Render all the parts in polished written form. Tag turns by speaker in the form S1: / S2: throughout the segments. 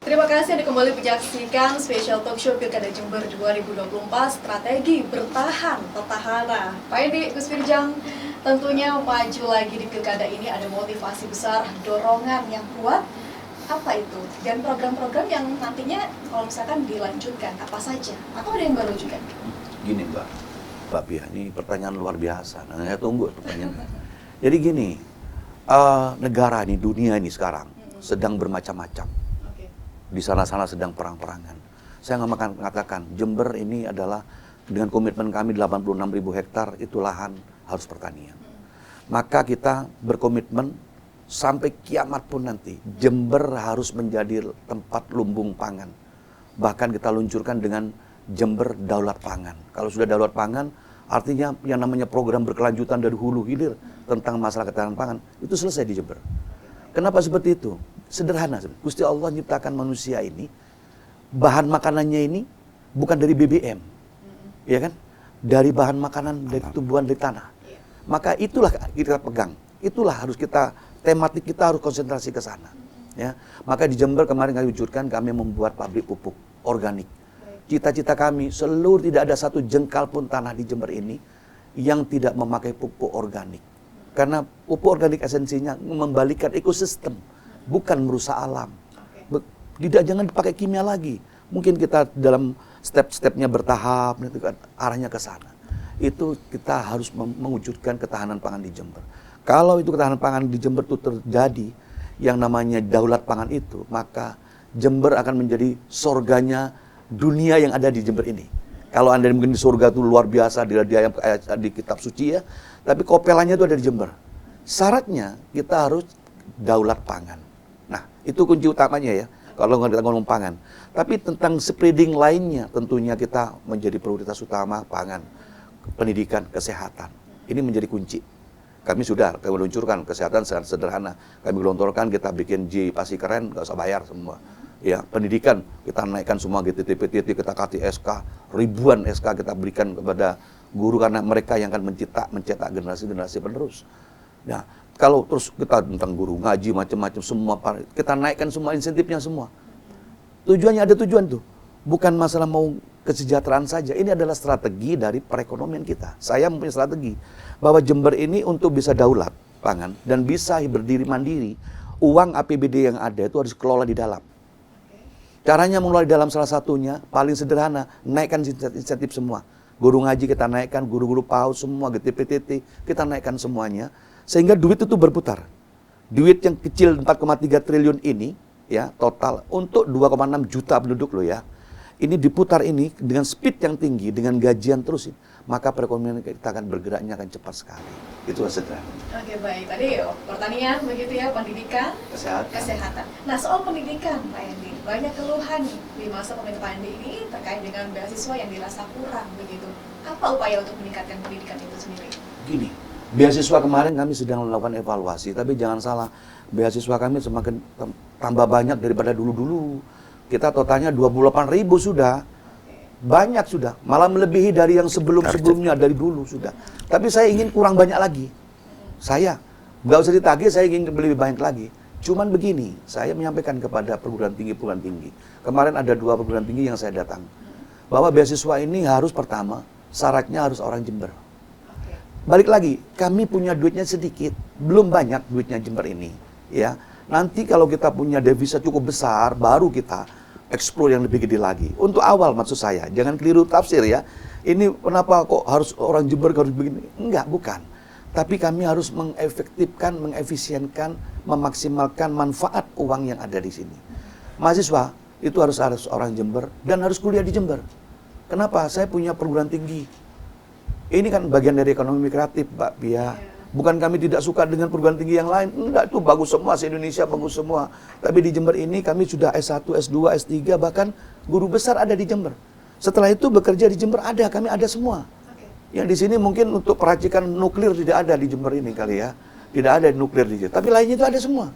S1: Terima kasih Anda kembali menyaksikan spesial talk show Pilkada Jember 2024 Strategi Bertahan Petahana. Pak Endi, Gus Firjang, tentunya maju lagi di Pilkada ini ada motivasi besar, dorongan yang kuat. Apa itu? Dan program-program yang nantinya kalau misalkan dilanjutkan, apa saja? Atau ada yang baru juga?
S2: Gini Mbak Pia, ini pertanyaan luar biasa. Nah, saya tunggu pertanyaan. Jadi gini, negara ini, dunia ini sekarang sedang bermacam-macam. Di sana-sana sedang perang-perangan. Saya nggak makan mengatakan Jember ini adalah dengan komitmen kami 86.000 hektar itu lahan harus pertanian. Maka kita berkomitmen sampai kiamat pun nanti Jember harus menjadi tempat lumbung pangan. Bahkan kita luncurkan dengan Jember Daulat Pangan. Kalau sudah Daulat Pangan, artinya yang namanya program berkelanjutan dari hulu hilir tentang masalah ketahanan pangan itu selesai di Jember. Kenapa seperti itu? Sederhana. Gusti Allah menciptakan manusia ini, bahan makanannya ini bukan dari BBM, ya kan? Dari bahan makanan dari tumbuhan dari tanah. Maka itulah kita pegang. Itulah harus kita, tematik kita harus konsentrasi ke sana. Ya. Maka di Jember kemarin kami wujudkan, kami membuat pabrik pupuk organik. Cita-cita kami seluruh tidak ada satu jengkal pun tanah di Jember ini yang tidak memakai pupuk organik. Karena pupuk organik esensinya membalikan ekosistem, bukan merusak alam. Jangan dipakai kimia lagi. Mungkin kita dalam step-stepnya bertahap, itu kan arahnya ke sana. Itu kita harus mewujudkan ketahanan pangan di Jember. Kalau itu ketahanan pangan di Jember itu terjadi, yang namanya daulat pangan itu, maka Jember akan menjadi surganya dunia yang ada di Jember ini. Kalau Anda mungkin di surga itu luar biasa di kitab suci ya, tapi kopelannya itu ada di Jember. Syaratnya kita harus daulat pangan. Nah, itu kunci utamanya ya, kalau kita ngomong pangan. Tapi tentang spreading lainnya, tentunya kita menjadi prioritas utama pangan, pendidikan, kesehatan. Ini menjadi kunci. Kami sudah meluncurkan kesehatan sangat sederhana. Kami gelontorkan, kita bikin pasti keren, nggak usah bayar semua. Ya, pendidikan kita naikkan semua GTT-PTT, kita kasih SK, ribuan SK kita berikan kepada guru karena mereka yang akan mencetak generasi-generasi penerus. Nah, kalau terus kita tentang guru ngaji macam-macam semua kita naikkan semua insentifnya semua. Tujuannya ada tujuan tuh. Bukan masalah mau kesejahteraan saja. Ini adalah strategi dari perekonomian kita. Saya mempunyai strategi bahwa Jember ini untuk bisa daulat pangan dan bisa berdiri mandiri, uang APBD yang ada itu harus kelola di dalam. Caranya mengelola di dalam salah satunya, paling sederhana, naikkan insentif semua. Guru ngaji kita naikkan, guru-guru PAUD semua, GTPTT, kita naikkan semuanya. Sehingga duit itu berputar. Duit yang kecil 4,3 triliun ini, ya total, untuk 2,6 juta penduduk loh ya. Ini diputar ini dengan speed yang tinggi, dengan gajian terus. Maka perekonomian kita akan bergeraknya akan cepat sekali. Itu sederhana.
S1: Oke, baik. Tadi pertanian begitu ya, pendidikan, kesehatan. Nah, soal pendidikan Pak Endi, banyak keluhan di masa pemerintahan Pak Endi ini terkait dengan beasiswa yang dirasa kurang begitu. Apa upaya untuk meningkatkan pendidikan itu sendiri? Gini,
S2: beasiswa kemarin kami sedang melakukan evaluasi, tapi jangan salah, beasiswa kami semakin tambah banyak daripada dulu-dulu. Kita totalnya 28.000 sudah. Banyak sudah, malah melebihi dari yang sebelum-sebelumnya, dari dulu sudah. Tapi saya ingin kurang banyak lagi. Saya, nggak usah ditagih, saya ingin lebih banyak lagi. Cuman begini, saya menyampaikan kepada perguruan tinggi. Kemarin ada 2 perguruan tinggi yang saya datang. Bahwa beasiswa ini harus pertama, syaratnya harus orang Jember. Balik lagi, kami punya duitnya sedikit, belum banyak duitnya Jember ini. Ya, nanti kalau kita punya devisa cukup besar, baru kita explore yang lebih gede lagi. Untuk awal maksud saya, jangan keliru tafsir ya. Ini kenapa kok harus orang Jember harus begini? Enggak, bukan. Tapi kami harus mengefektifkan, mengefisienkan, memaksimalkan manfaat uang yang ada di sini. Mahasiswa itu harus orang Jember dan harus kuliah di Jember. Kenapa? Saya punya perguruan tinggi. Ini kan bagian dari ekonomi kreatif, Mbak Pia. Bukan kami tidak suka dengan perguruan tinggi yang lain. Enggak, itu bagus semua, se-Indonesia bagus semua. Tapi di Jember ini kami sudah S1, S2, S3, bahkan guru besar ada di Jember. Setelah itu bekerja di Jember ada, kami ada semua. Yang di sini mungkin untuk peracikan nuklir tidak ada di Jember ini kali ya. Tidak ada nuklir di Jember. Tapi lainnya itu ada semua.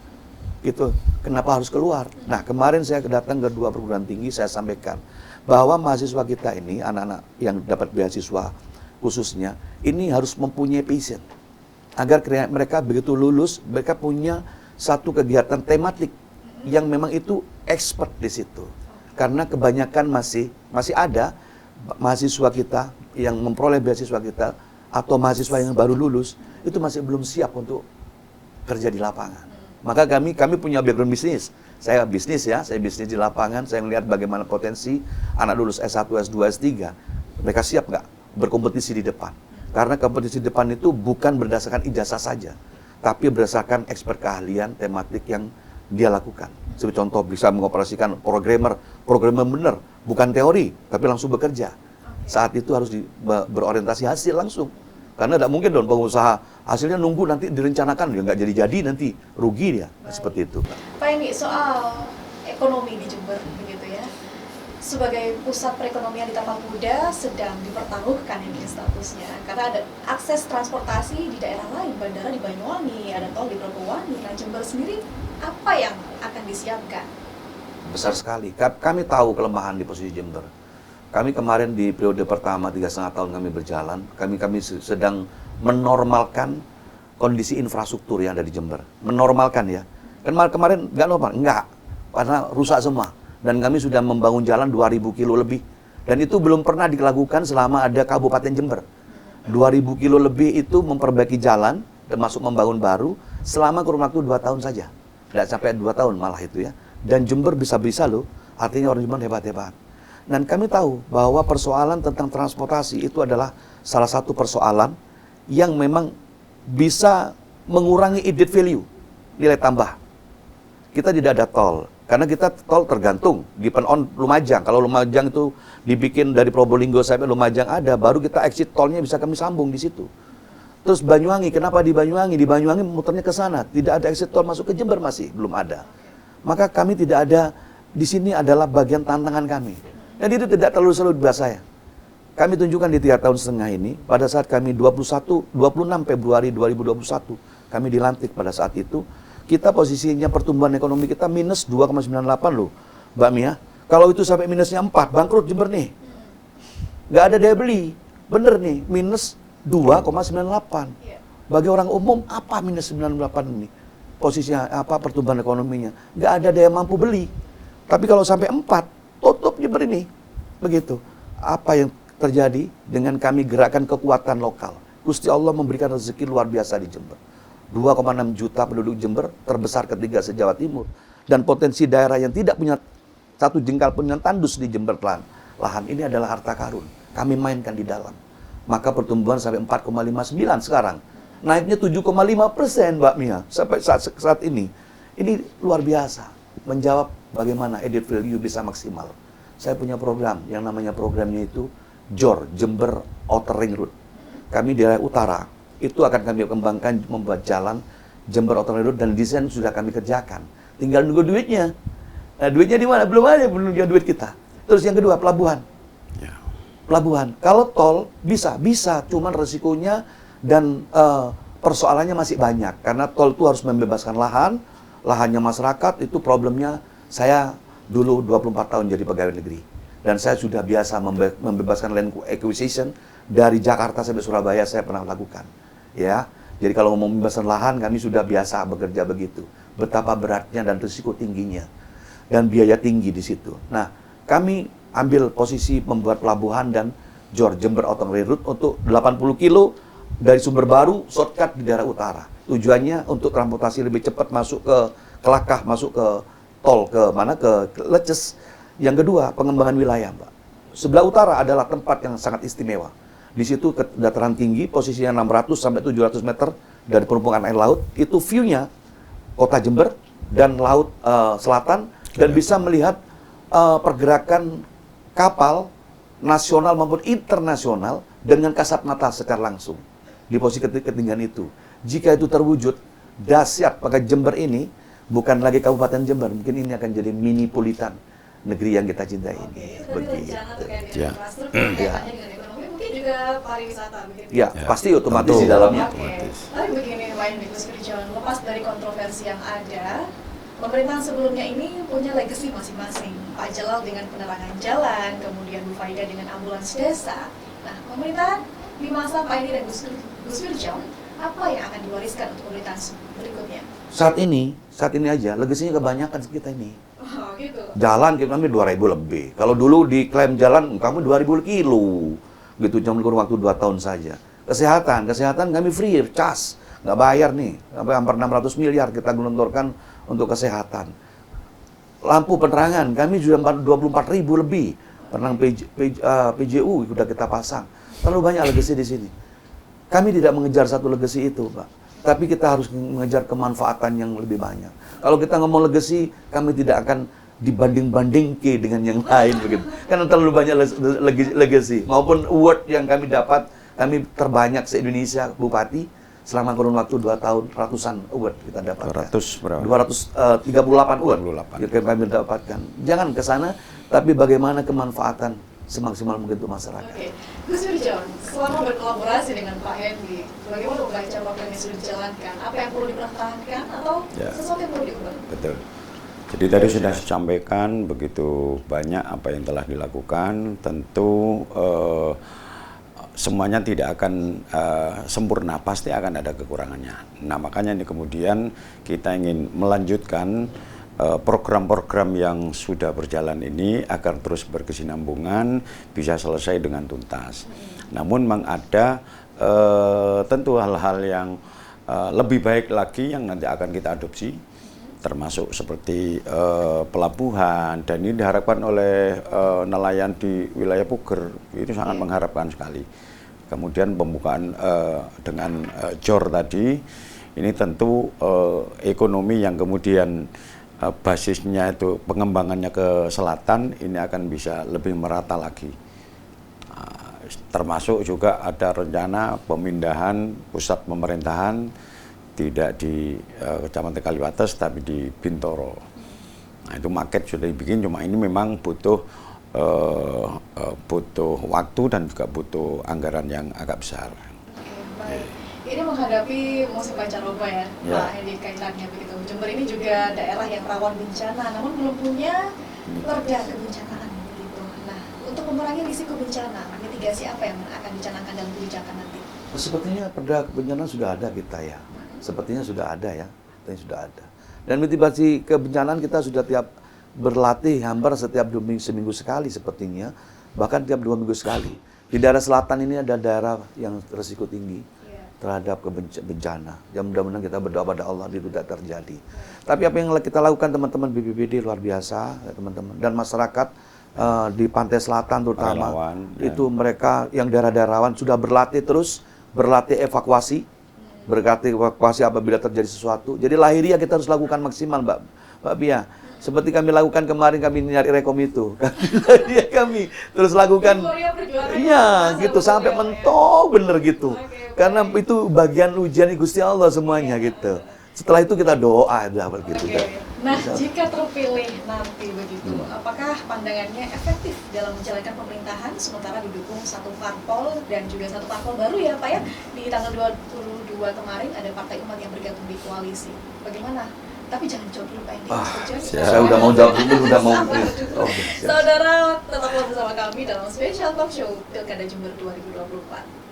S2: Gitu. Kenapa harus keluar? Nah, kemarin saya datang ke 2 perguruan tinggi, saya sampaikan bahwa mahasiswa kita ini, anak-anak yang dapat beasiswa khususnya, ini harus mempunyai passion. Agar mereka begitu lulus, mereka punya satu kegiatan tematik yang memang itu expert di situ. Karena kebanyakan masih ada mahasiswa kita yang memperoleh beasiswa kita atau mahasiswa yang baru lulus itu masih belum siap untuk kerja di lapangan. Maka kami punya background bisnis. Saya bisnis di lapangan, saya melihat bagaimana potensi anak lulus S1, S2, S3. Mereka siap nggak berkompetisi di depan? Karena kompetisi di depan itu bukan berdasarkan ijazah saja, tapi berdasarkan expert keahlian tematik yang dia lakukan. Seperti contoh bisa mengoperasikan programmer benar, bukan teori, tapi langsung bekerja. Saat itu harus berorientasi hasil langsung. Karena tidak mungkin dong pengusaha hasilnya nunggu nanti direncanakan, ya nggak jadi nanti rugi dia. Seperti itu.
S1: Pak ini soal ekonomi di Jember begitu ya. Sebagai pusat perekonomian di Tapal Kuda sedang dipertaruhkan ini statusnya karena ada akses transportasi di daerah lain, bandara di Banyuwangi, ada tol di Probowangi. Nah, Jember sendiri apa yang akan disiapkan?
S2: Besar sekali. Kami tahu kelemahan di posisi Jember. Kami kemarin di periode pertama 3,5 tahun kami berjalan, kami sedang menormalkan kondisi infrastruktur yang ada di Jember. Menormalkan ya. Kemarin nggak normal, nggak. Karena rusak semua. Dan kami sudah membangun jalan 2.000 kilo lebih. Dan itu belum pernah dilakukan selama ada Kabupaten Jember. 2.000 kilo lebih itu memperbaiki jalan, termasuk membangun baru, selama kurun waktu 2 tahun saja. Tidak sampai 2 tahun malah itu ya. Dan Jember bisa-bisa loh, artinya orang Jember hebat-hebat. Dan kami tahu bahwa persoalan tentang transportasi itu adalah salah satu persoalan yang memang bisa mengurangi added value, nilai tambah. Kita tidak ada tol, karena kita tol tergantung, depend on Lumajang. Kalau Lumajang itu dibikin dari Probolinggo sampai Lumajang ada, baru kita exit tolnya bisa kami sambung di situ. Terus Banyuwangi, kenapa di Banyuwangi? Di Banyuwangi muternya ke sana, tidak ada exit tol masuk ke Jember masih, belum ada. Maka kami tidak ada, di sini adalah bagian tantangan kami. Dan itu tidak terlalu sulit buat saya. Kami tunjukkan di 3 tahun setengah ini, pada saat kami 26 Februari 2021, kami dilantik pada saat itu, kita posisinya pertumbuhan ekonomi kita minus 2,98 loh, Mbak Mia. Kalau itu sampai minusnya 4, bangkrut Jember nih. Nggak ada daya beli. Bener nih, minus 2,98. Bagi orang umum, apa minus 98 ini? Posisinya apa pertumbuhan ekonominya? Nggak ada daya mampu beli. Tapi kalau sampai 4, tutup Jember ini. Begitu. Apa yang terjadi dengan kami gerakan kekuatan lokal? Gusti Allah memberikan rezeki luar biasa di Jember. 2,6 juta penduduk Jember, terbesar ketiga se-Jawa Timur. Dan potensi daerah yang tidak punya satu jengkal pun yang tandus di Jember lahan ini adalah harta karun. Kami mainkan di dalam. Maka pertumbuhan sampai 4,59 sekarang. Naiknya 7,5% Mbak Mia sampai saat ini. Ini luar biasa. Menjawab bagaimana added value bisa maksimal. Saya punya program yang namanya programnya itu JOR, Jember Outer Ring Road. Kami di daerah utara itu akan kami kembangkan membuat jalan Jember Outer Ring Road dan desain sudah kami kerjakan. Tinggal nunggu duitnya. Nah, duitnya di mana? Belum ada duit kita. Terus yang kedua, pelabuhan. Pelabuhan. Kalau tol bisa, cuman resikonya dan persoalannya masih banyak karena tol itu harus membebaskan lahannya masyarakat. Itu problemnya. Saya dulu 24 tahun jadi pegawai negeri dan saya sudah biasa membebaskan land acquisition dari Jakarta sampai Surabaya. Saya pernah lakukan ya. Jadi kalau mau membebaskan lahan kami sudah biasa bekerja begitu. Betapa beratnya dan risiko tingginya dan biaya tinggi di situ. Nah, kami ambil posisi membuat pelabuhan dan JOR, Jember Outer Ring Road untuk 80 kilo dari Sumber Baru, shortcut di daerah utara. Tujuannya untuk transportasi lebih cepat masuk ke Kelakah, masuk ke tol ke mana, ke Leces. Yang kedua, pengembangan wilayah, Mbak. Sebelah utara adalah tempat yang sangat istimewa. Di situ dataran tinggi, posisinya 600 sampai 700 meter dari permukaan air laut. Itu view-nya kota Jember dan laut selatan dan bisa melihat pergerakan kapal nasional maupun internasional dengan kasat mata secara langsung di posisi ketinggian itu. Jika itu terwujud, dahsyat, maka Jember ini bukan lagi Kabupaten Jember, mungkin ini akan jadi minipolitan negeri yang kita cintai ini. Begitu.
S1: Ya. Mungkin juga pariwisata begitu.
S2: Ya, pasti otomatis di dalamnya.
S1: Tapi begini, Pak Gus Firjawan, lepas dari kontroversi yang ada, pemerintahan sebelumnya ini punya legacy masing-masing. Pak Jalal dengan penerangan jalan, kemudian Bu Faida dengan ambulans desa. Nah, pemerintahan di masa Pak Edi dan Gus Firjawan, apa yang akan diwariskan untuk pemerintahan berikutnya?
S2: Saat ini aja, legasinya kebanyakan kita ini.
S1: gitu.
S2: Jalan kami 2.000 lebih. Kalau dulu diklaim jalan kamu 2.000 kilo. Gitu cuma kurun waktu 2 tahun saja. Kesehatan kami free, cas. Nggak bayar nih. Sampai hampir 600 miliar kita gelontorkan untuk kesehatan. Lampu penerangan kami sudah 24.000 lebih. PJU sudah kita pasang. Terlalu banyak legacy di sini. Kami tidak mengejar satu legacy itu, Pak. Tapi kita harus mengejar kemanfaatan yang lebih banyak. Kalau kita ngomong legacy, kami tidak akan dibanding-bandingkan dengan yang lain begitu. Karena terlalu banyak legacy. Maupun award yang kami dapat, kami terbanyak se-Indonesia Bupati selama kurun waktu 2 tahun, ratusan award kita dapatkan.
S3: 200 berapa?
S2: 238 award
S3: 28.
S2: yang kami dapatkan. Jangan ke sana, tapi bagaimana kemanfaatan semaksimal mungkin untuk masyarakat.
S1: Oke, Gus Wirjon, selama berkolaborasi dengan Pak Hendy, bagaimana membaca program yang sudah dijalankan? Apa yang perlu dipertahankan atau sesuatu yang perlu diubah?
S3: Betul. Jadi tadi sudah disampaikan begitu banyak apa yang telah dilakukan. Tentu semuanya tidak akan sempurna, pasti akan ada kekurangannya. Nah makanya ini kemudian kita ingin melanjutkan program-program yang sudah berjalan ini agar terus berkesinambungan, bisa selesai dengan tuntas. Namun memang ada tentu hal-hal yang lebih baik lagi yang nanti akan kita adopsi, termasuk seperti pelabuhan, dan ini diharapkan oleh nelayan di wilayah Puger, itu sangat mengharapkan sekali. Kemudian pembukaan dengan JOR tadi, ini tentu ekonomi yang kemudian basisnya itu pengembangannya ke selatan, ini akan bisa lebih merata lagi. Termasuk juga ada rencana pemindahan pusat pemerintahan tidak di Kecamatan Kaliwates tapi di Bintoro. Nah itu maket sudah dibikin, cuma ini memang butuh waktu dan juga butuh anggaran yang agak besar.
S1: Oke, baik. Ini menghadapi musim pancaroba ya, Pak Hendy, kaitannya begitu. Jember ini juga daerah yang rawan bencana, namun belum punya perda kebencanaan begitu. Nah, untuk mengurangi risiko bencana, mitigasi apa yang akan dicanangkan dalam kebijakan nanti?
S2: Sepertinya perda kebencanaan sudah ada kita ya. Sepertinya sudah ada ya. Sepertinya sudah ada. Dan mitigasi kebencanaan kita sudah tiap berlatih hampir setiap seminggu sekali sepertinya. Bahkan tiap 2 minggu sekali. Di daerah selatan ini ada daerah yang risiko tinggi terhadap bencana. Ya mudah-mudahan kita berdoa pada Allah itu tidak terjadi. Tapi apa yang kita lakukan teman-teman BPBD luar biasa ya, teman-teman, dan masyarakat di pantai selatan terutama
S3: Relawan,
S2: itu mereka yang daerah-daerah rawan sudah berlatih terus, berlatih evakuasi apabila terjadi sesuatu. Jadi lahiriah kita harus lakukan maksimal, Mbak Pia. Seperti kami lakukan kemarin, kami nyari rekom itu. kami terus lakukan. Iya, gitu sampai mentok bener gitu. Karena itu bagian ujian Gusti Allah semuanya gitu. Setelah itu kita doa begitu.
S1: Nah, jika terpilih nanti begitu, apakah pandangannya efektif dalam menjalankan pemerintahan sementara didukung satu parpol dan juga satu parpol baru ya Pak ya? Di tanggal 22 kemarin ada Partai Umat yang bergabung di koalisi. Bagaimana? Tapi jangan jawab dulu Pak Hendy.
S2: Saya udah mau jawab dulu, udah mau.
S1: Saudara, tetaplah bersama kami dalam Special Talk Show Pilkada Jember 2024.